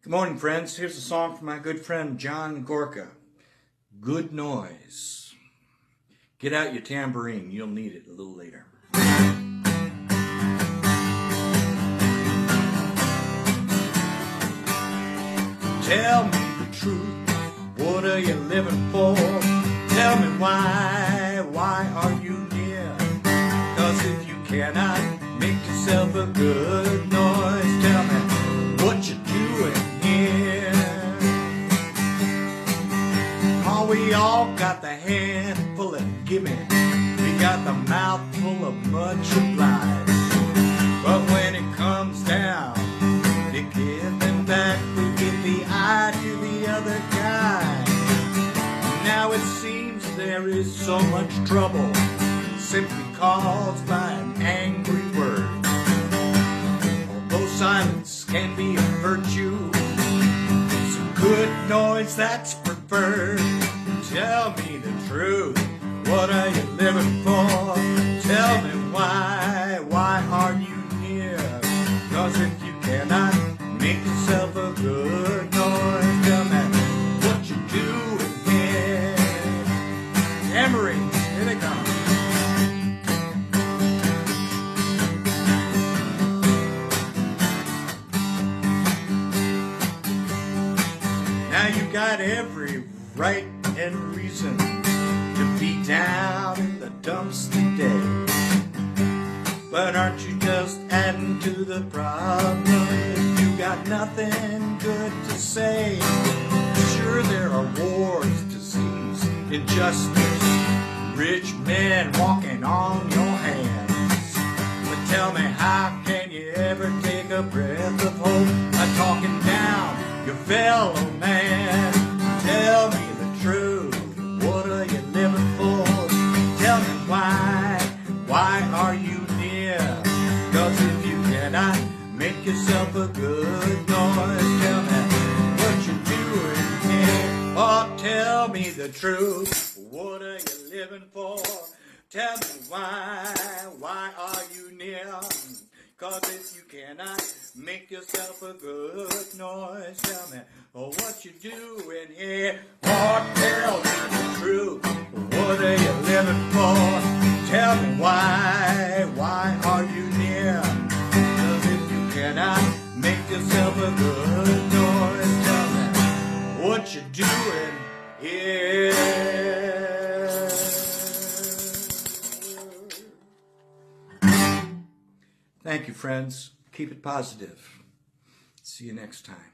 Good morning, friends. Here's a song from my good friend John Gorka. Good Noise. Get out your tambourine. You'll need it a little later. Tell me the truth. What are you living for? Tell me why. Why are you near? 'Cause if you cannot make yourself a good noise, tell me what you're doing here. Oh, we all got the hand full of gimme. We got the mouth full of much oblige. But when it comes down to giving back, we give the eye to the other guy. Now it seems there is so much trouble simply caused by an angry word. Although silence can be a virtue, some good noise that's preferred. Tell me the truth. What are you living for? Tell me why. Why are you here? 'Cause if you cannot make yourself a good noise, tell me what you doing here. Tambourines, here they come. Now you got every right and reason to be down in the dumps today. But aren't you just adding to the problem if you got nothing good to say? Sure, there are wars, disease, injustice, rich men walking on your hands. But tell me, how can you ever take a breath of hope by talking down your fellow man? Tell me the truth. What are you living for? Tell me why. Why are you near? 'Cause if you cannot make yourself a good noise, tell me what you're doing here. Oh, tell me the truth. What are you living for? Tell me why. Why are you near? 'Cause if you cannot make yourself a good noise, tell me what you doing here. Oh, tell me the truth. What are you living for? Tell me why. Why are you near? 'Cause if you cannot make yourself a good noise, tell me what you doing here. Thank you, friends. Keep it positive. See you next time.